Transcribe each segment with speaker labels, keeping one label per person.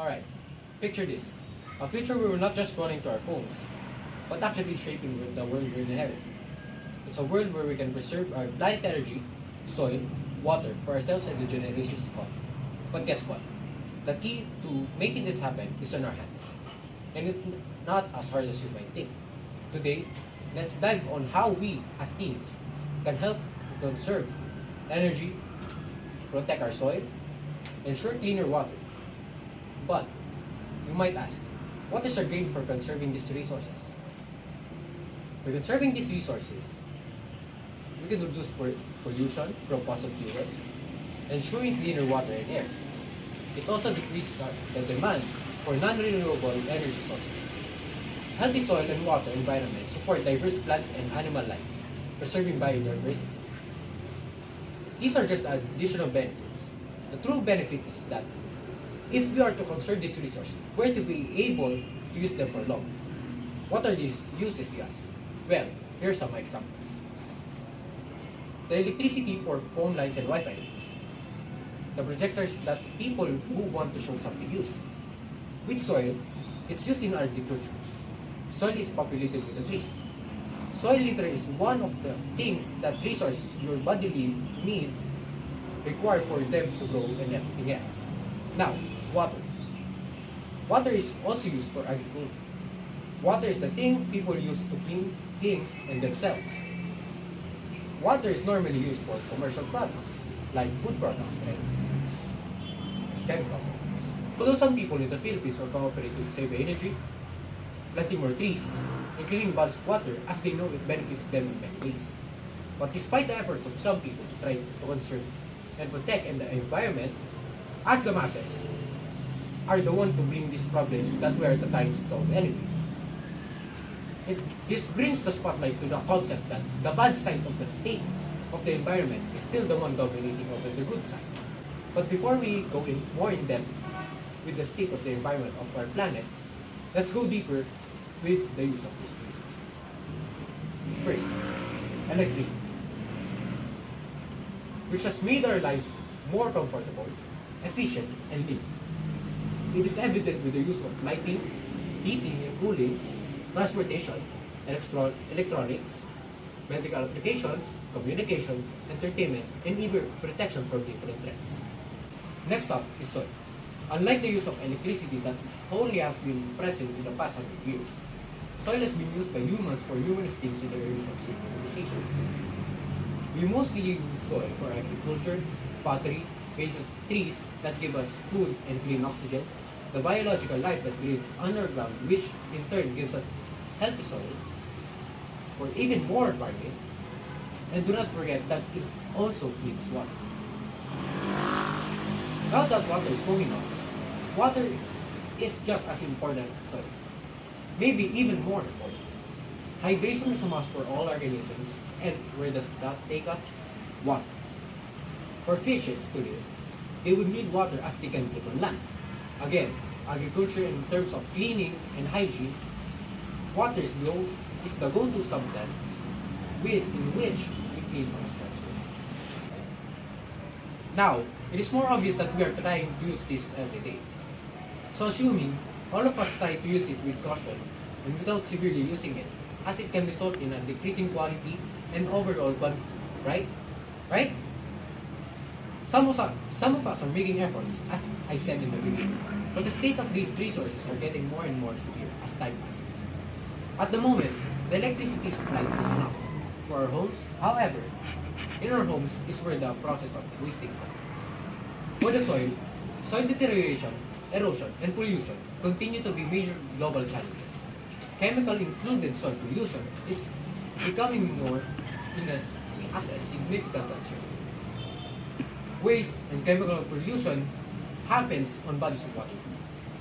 Speaker 1: Alright, picture this. A future where we're not just running to our phones, but actively shaping the world we inherit. It's a world where we can preserve our planet's energy, soil, water for ourselves and the generations to come. But guess what? The key to making this happen is in our hands. And it's not as hard as you might think. Today, let's dive on how we, as teens, can help to conserve energy, protect our soil, ensure cleaner water. But, you might ask, what is our game for conserving these resources? For conserving these resources, we can reduce pollution from fossil fuels, ensuring cleaner water and air. It also decreases the demand for non-renewable energy sources. Healthy soil and water environments support diverse plant and animal life, preserving biodiversity. These are just additional benefits. The true benefit is that if we are to conserve these resources, we're to be able to use them for long. What are these uses, guys? Well, here are some examples. The electricity for phone lines and Wi-Fi links. The projectors that people who want to show something use. With soil, it's used in agriculture. Soil is populated with the trees. Soil litter is one of the things that resources your bodily needs require for them to grow and everything else. Now, water. Water is also used for agriculture. Water is the thing people use to clean things and themselves. Water is normally used for commercial products, like food products and chemical products. Although some people in the Philippines are cooperating to save energy, planting more trees, and cleaning bodies of water as they know it benefits them in many ways. But despite the efforts of some people to try to conserve and protect the environment, as the masses are the one to bring these problems that we are trying to solve anyway. This brings the spotlight to the concept that the bad side of the state of the environment is still the one dominating over the good side. But before we go in more in depth with the state of the environment of our planet, let's go deeper with the use of these resources. First, electricity, which has made our lives more comfortable, efficient, and lean. It is evident with the use of lighting, heating and cooling, transportation, electronics, medical applications, communication, entertainment, and even protection from different threats. Next up is soil. Unlike the use of electricity that only has been present in the past 100 years, soil has been used by humans for numerous things in the areas of civilization. We mostly use soil for agriculture, pottery, bases of trees that give us food and clean oxygen, the biological life that lives underground, which in turn gives us healthy soil for even more farming, and do not forget that it also cleans water. Now that water is moving off, water is just as important as soil, maybe even more important. Hydration is a must for all organisms, and where does that take us? Water. For fishes to live, they would need water as they can live on land. Again, agriculture in terms of cleaning and hygiene, water is the go-to substance in which we clean ourselves with. Now, it is more obvious that we are trying to use this every day. So assuming all of us try to use it with caution and without severely using it, as it can result in a decreasing quality and overall quantity, right? Right? Some of us are making efforts, as I said in the beginning, but the state of these resources are getting more and more severe as time passes. At the moment, the electricity supply is enough for our homes. However, in our homes is where the process of wasting happens. For the soil deterioration, erosion, and pollution continue to be major global challenges. Chemical-included soil pollution is becoming more as a significant concern. Waste and chemical pollution happens on bodies of water.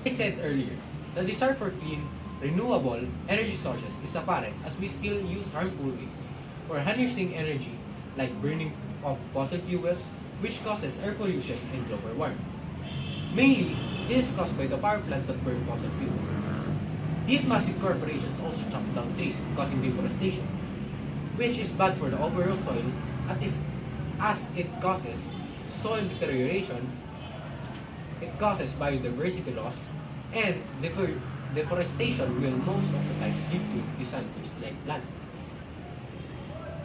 Speaker 1: I said earlier, the desire for clean, renewable energy sources is apparent as we still use harmful ways for harnessing energy like burning of fossil fuels, which causes air pollution and global warming. Mainly, this is caused by the power plants that burn fossil fuels. These massive corporations also chop down trees, causing deforestation, which is bad for the overall soil as it causes soil deterioration it causes biodiversity loss, and deforestation will most of the times lead to disasters like landslides.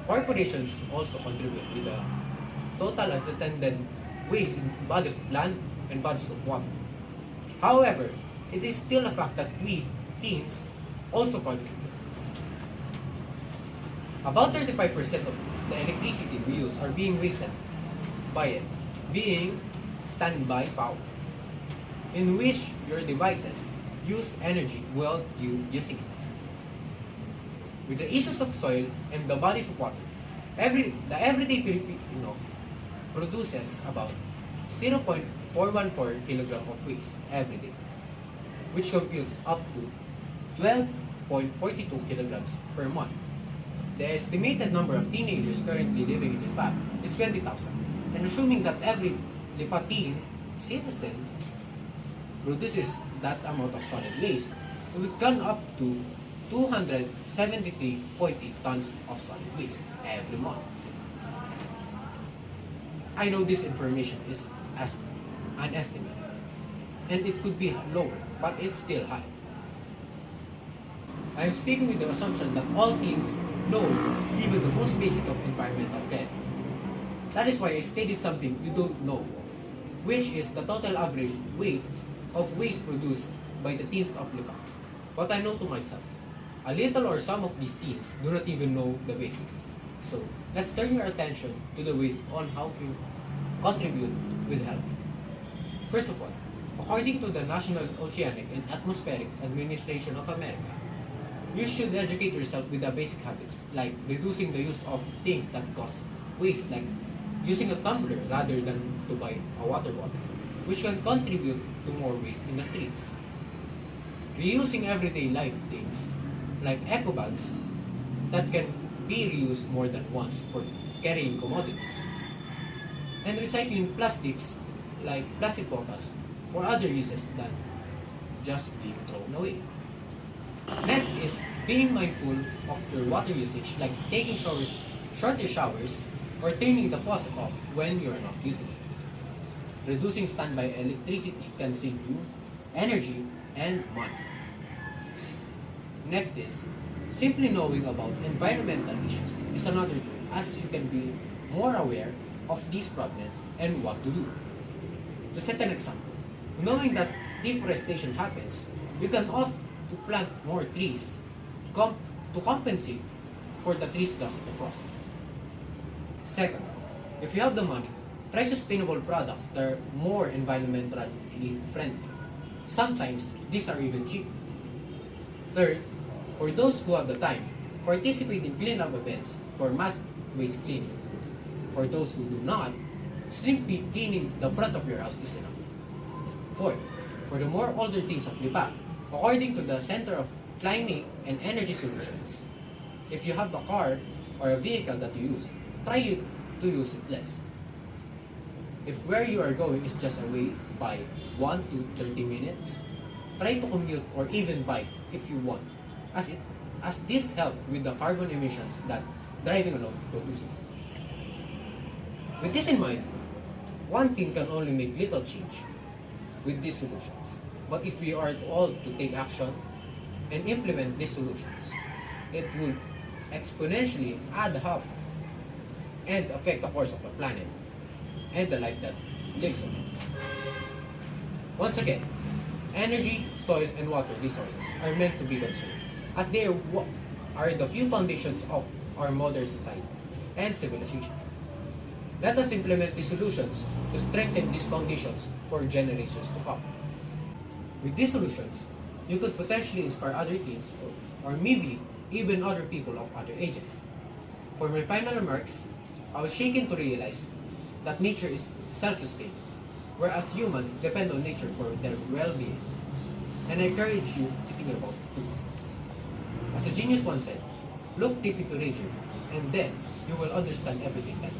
Speaker 1: Corporations also contribute with the total unattended waste in bodies of land and bodies of water. However, it is still a fact that we, teens, also contribute. About 35% of the electricity we use are being wasted by it, being standby power, in which your devices use energy while using it. With the issues of soil and the bodies of water, the everyday Filipino produces about 0.414 kilogram of waste every day, which computes up to 12.42 kilograms per month. The estimated number of teenagers currently living in Lipa is 20,000. And assuming that every Lipa teen citizen produces that amount of solid waste, it would come up to 273.8 tons of solid waste every month. I know this information is as an estimate, and it could be lower, but it's still high. I am speaking with the assumption that all teens know even the most basic of environmental care. That is why I stated something you don't know of, which is the total average weight of waste produced by the teens of Lipa. But I know to myself, a little or some of these teens do not even know the basics. So, let's turn your attention to the ways on how to contribute with help. First of all, according to the National Oceanic and Atmospheric Administration of America, you should educate yourself with the basic habits like reducing the use of things that cause waste, like using a tumbler rather than to buy a water bottle, which can contribute to more waste in the streets. Reusing everyday life things like eco bags that can be reused more than once for carrying commodities. And recycling plastics like plastic bottles for other uses than just being thrown away. Next is being mindful of your water usage, like taking shorter showers or turning the faucet off when you are not using it. Reducing standby electricity can save you energy and money. Next is simply knowing about environmental issues is another tool, as you can be more aware of these problems and what to do. To set an example, knowing that deforestation happens, you can opt to plant more trees to compensate for the trees lost in the process. Second, if you have the money, try sustainable products that are more environmentally friendly. Sometimes these are even cheap. Third, for those who have the time, participate in cleanup events for mass waste cleaning. For those who do not, simply cleaning the front of your house is enough. Fourth, for the more older teens of Lipa, according to the Center of Climate and Energy Solutions, if you have a car or a vehicle that you use, try to use it less. If where you are going is just away by 1 to 30 minutes, try to commute or even bike if you want, as this helps with the carbon emissions that driving alone produces. With this in mind, one team can only make little change with these solutions. But if we are all to take action and implement these solutions, it will exponentially add up and affect the course of the planet and the life that lives on it. Once again, energy, soil, and water resources are meant to be conserved, as they are the few foundations of our modern society and civilization. Let us implement these solutions to strengthen these foundations for generations to come. With these solutions, you could potentially inspire other teens or maybe even other people of other ages. For my final remarks, I was shaken to realize that nature is self-sustaining, whereas humans depend on nature for their well-being. And I encourage you to think about it too. As a genius once said, look deep into nature, and then you will understand everything better.